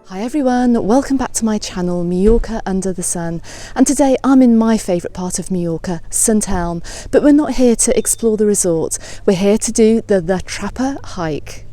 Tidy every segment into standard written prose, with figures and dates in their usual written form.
Hi everyone, welcome back to my channel Mallorca Under the Sun, and today I'm in my favourite part of Mallorca, Sant Elm, but we're not here to explore the resort, we're here to do the Trapa hike.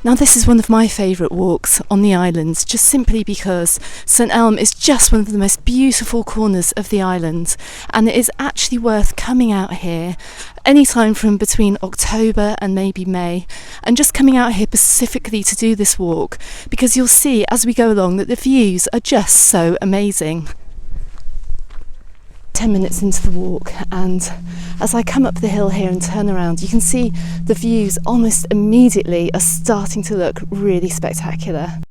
Now this is one of my favourite walks on the island, just simply because Sant Elm is just one of the most beautiful corners of the island, and it is actually worth coming out here anytime from between October and maybe May, and just coming out here specifically to do this walk, because you'll see as we go along that the views are just so amazing. 10 minutes into the walk, and as I come up the hill here and turn around, you can see the views almost immediately are starting to look really spectacular.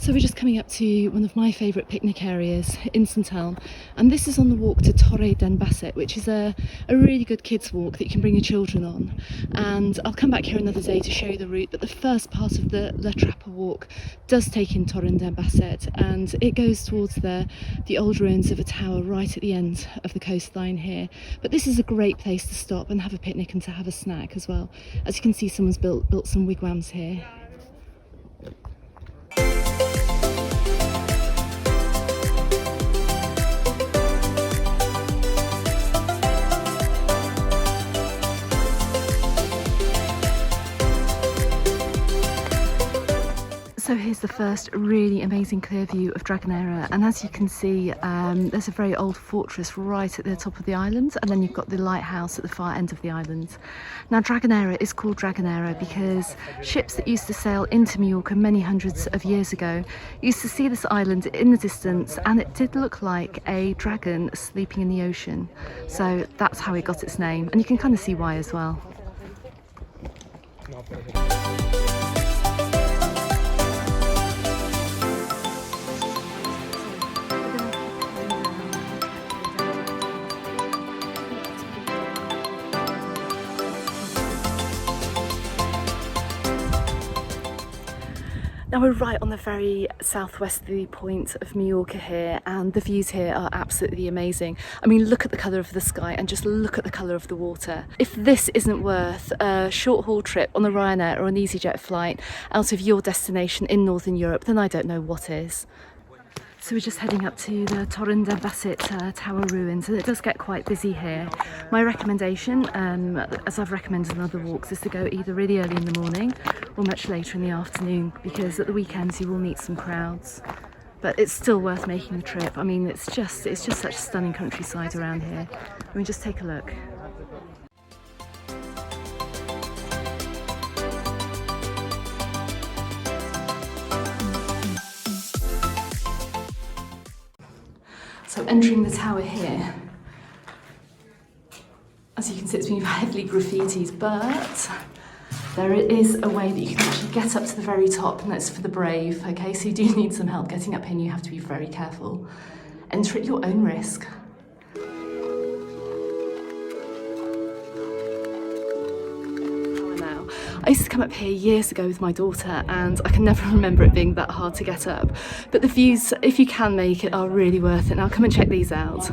So we're just coming up to one of my favourite picnic areas in Sant Elm, and this is on the walk to Torre and Bassett, which is a really good kids walk that you can bring your children on. And I'll come back here another day to show you the route, but the first part of the Trapa walk does take in Torre and Bassett, and it goes towards the old ruins of a tower right at the end of the coastline here. But this is a great place to stop and have a picnic and to have a snack as well. As you can see, someone's built some wigwams here. So here's the first really amazing clear view of Dragonera, and as you can see there's a very old fortress right at the top of the island, and then you've got the lighthouse at the far end of the island. Now Dragonera is called Dragonera because ships that used to sail into Mallorca many hundreds of years ago used to see this island in the distance, and it did look like a dragon sleeping in the ocean, so that's how it got its name, and you can kind of see why as well. Now we're right on the very southwesterly point of Mallorca here, and the views here are absolutely amazing. I mean, look at the colour of the sky and just look at the colour of the water. If this isn't worth a short haul trip on a Ryanair or an EasyJet flight out of your destination in Northern Europe, then I don't know what is. So we're just heading up to the Torre and Bassett tower ruins, and it does get quite busy here. My recommendation, as I've recommended on other walks, is to go either really early in the morning or much later in the afternoon, because at the weekends you will meet some crowds. But it's still worth making the trip. I mean, it's just such stunning countryside around here. I mean, just take a look. So entering the tower here, as you can see, it's been heavily graffitied, but there is a way that you can actually get up to the very top, and that's for the brave, okay? So you do need some help getting up here, and you have to be very careful. Enter at your own risk. I used to come up here years ago with my daughter, and I can never remember it being that hard to get up. But the views, if you can make it, are really worth it. Now come and check these out.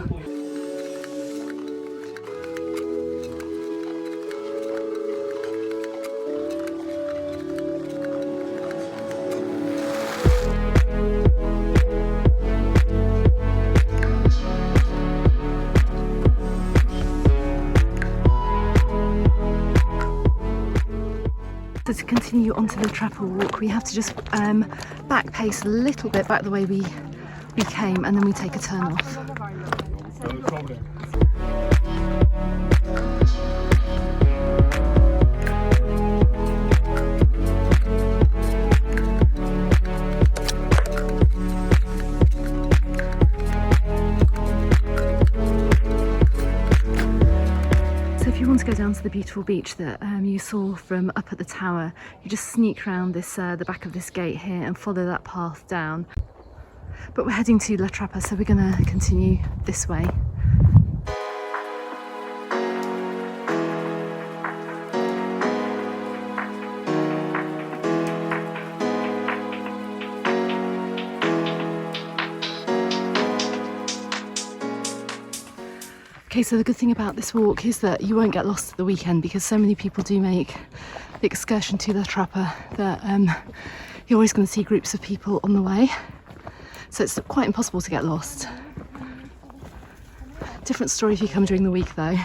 So to continue onto the Trapa walk, we have to just back pace a little bit back the way we came, and then we take a turn off. beautiful beach that you saw from up at the tower. You just sneak around this the back of this gate here and follow that path down. But we're heading to La Trapa, so we're going to continue this way. Okay, so the good thing about this walk is that you won't get lost at the weekend, because so many people do make the excursion to La Trapa that you're always going to see groups of people on the way. So it's quite impossible to get lost. Different story if you come during the week though.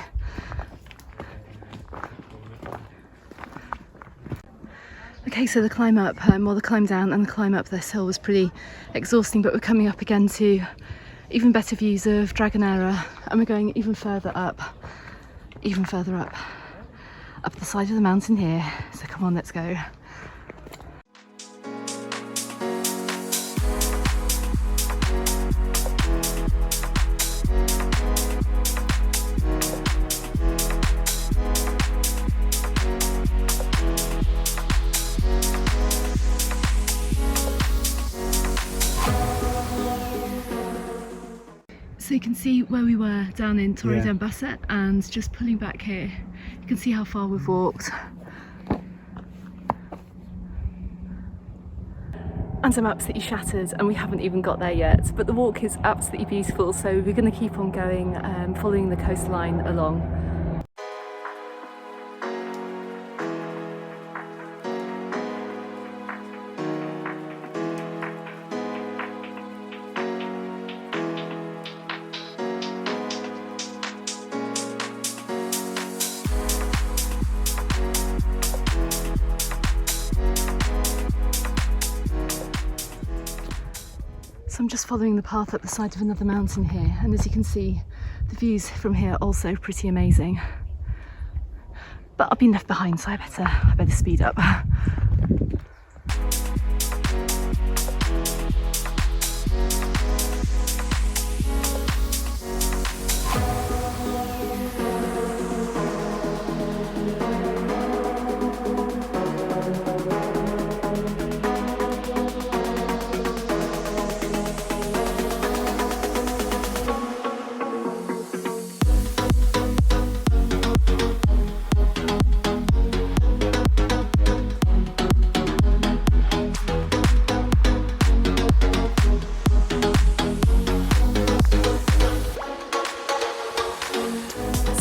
Okay, so the climb up, well, the climb down and the climb up this hill was pretty exhausting, but we're coming up again to even better views of Dragonera, and we're going even further up the side of the mountain here. So come on, let's go. So you can see where we were down in Torre and Bassett, and just pulling back here, you can see how far we've walked. And I'm absolutely shattered, and we haven't even got there yet, but the walk is absolutely beautiful, so we're going to keep on going, following the coastline along. So I'm just following the path up the side of another mountain here, and as you can see, the views from here are also pretty amazing. But I've been left behind, so I better speed up.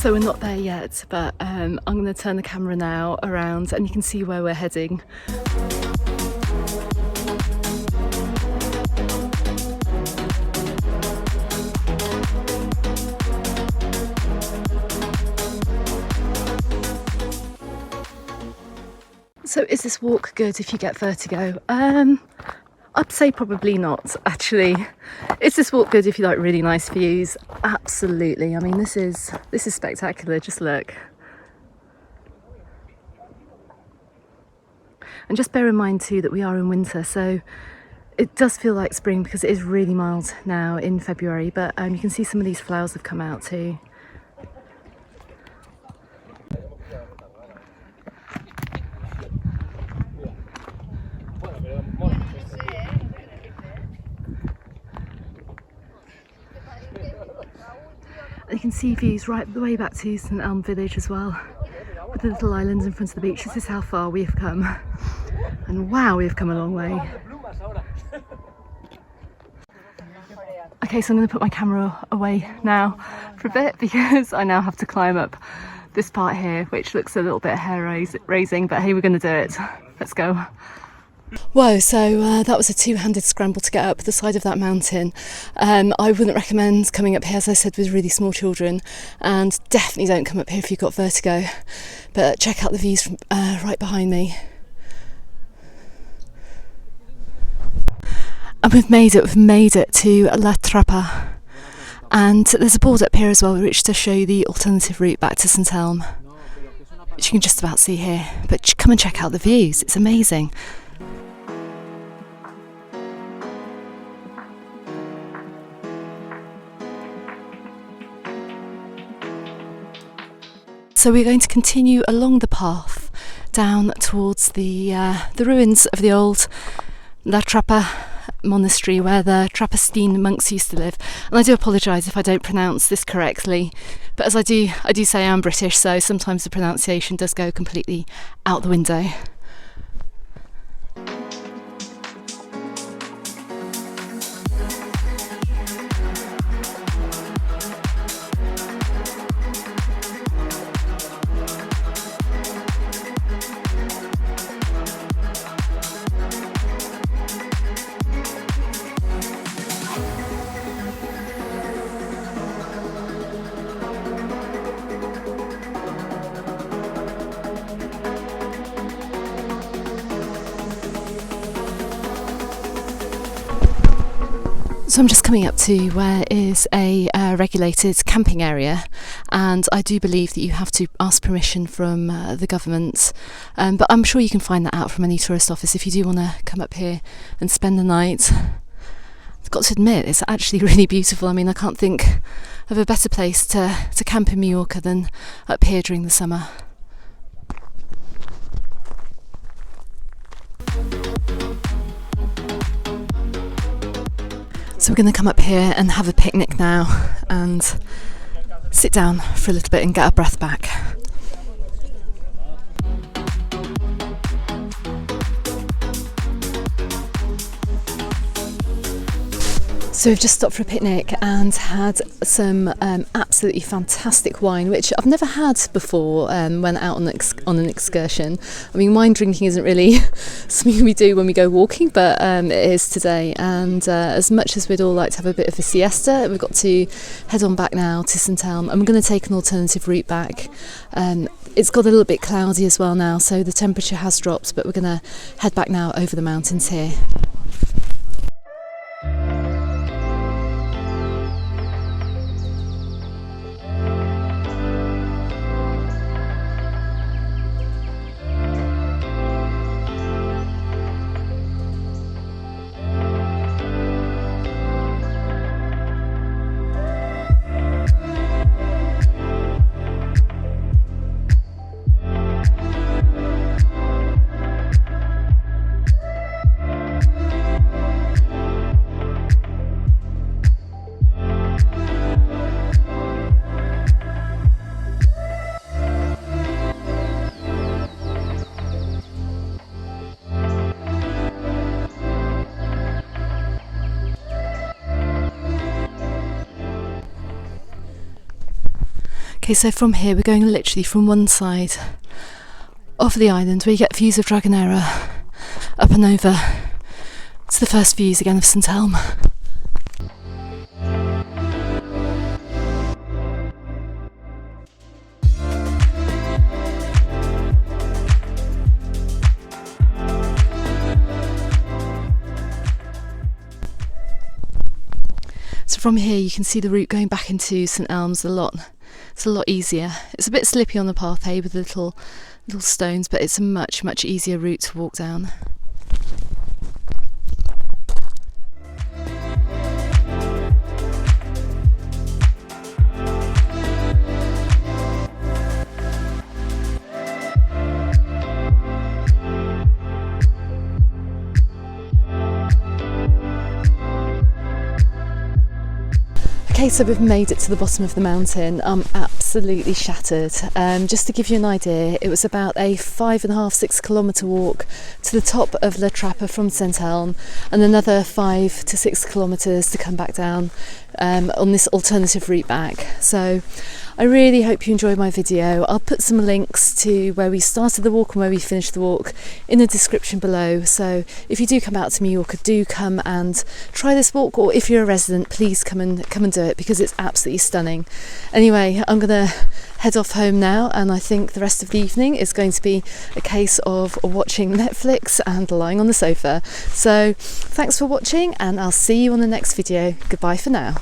So we're not there yet, but I'm going to turn the camera now around and you can see where we're heading. So is this walk good if you get vertigo? I'd say probably not, actually. Is this walk good if you like really nice views? Absolutely. I mean, this is spectacular. Just look. And just bear in mind too that we are in winter, so it does feel like spring because it is really mild now in February, but you can see some of these flowers have come out too. You can see views right the way back to Sant Elm village as well, with the little islands in front of the beach. This is how far we have come, and wow, we have come a long way. Okay, so I'm going to put my camera away now for a bit because I now have to climb up this part here, which looks a little bit hair-raising, but hey, we're going to do it. Let's go. Whoa, so that was a two-handed scramble to get up the side of that mountain. I wouldn't recommend coming up here, as I said, with really small children, and definitely don't come up here if you've got vertigo. But check out the views from right behind me. And we've made it to La Trapa. And there's a board up here as well, which to show you the alternative route back to Sant Elm, which you can just about see here. But come and check out the views, it's amazing. So we're going to continue along the path down towards the ruins of the old La Trapa monastery where the Trappistine monks used to live. And I do apologise if I don't pronounce this correctly, but as I do say I'm British, so sometimes the pronunciation does go completely out the window. So I'm just coming up to where is a regulated camping area, and I do believe that you have to ask permission from the government, but I'm sure you can find that out from any tourist office if you do want to come up here and spend the night. I've got to admit, it's actually really beautiful. I mean, I can't think of a better place to camp in Mallorca than up here during the summer. So we're going to come up here and have a picnic now and sit down for a little bit and get our breath back. So we've just stopped for a picnic and had some absolutely fantastic wine, which I've never had before when out on an excursion. I mean, wine drinking isn't really something we do when we go walking, but it is today. And as much as we'd all like to have a bit of a siesta, we've got to head on back now to Sant Elm, and we're going to take an alternative route back. It's got a little bit cloudy as well now, so the temperature has dropped, but we're going to head back now over the mountains here. Okay, so from here we're going literally from one side of the island where you get views of Dragonera up and over to the first views again of Sant Elm. So from here you can see the route going back into Sant Elm's it's a lot easier. It's a bit slippy on the path, hey, with little stones, but it's a much easier route to walk down. Okay, so we've made it to the bottom of the mountain. I'm absolutely shattered. Just to give you an idea, it was about a 5.5–6 kilometre walk to the top of La Trapa from Sant Elm, and another 5 to 6 kilometres to come back down on this alternative route back. So I really hope you enjoyed my video. I'll put some links to where we started the walk and where we finished the walk in the description below. So if you do come out to Mallorca, do come and try this walk, or if you're a resident, please come and do it because it's absolutely stunning. Anyway, I'm gonna head off home now, and I think the rest of the evening is going to be a case of watching Netflix and lying on the sofa. So thanks for watching, and I'll see you on the next video. Goodbye for now.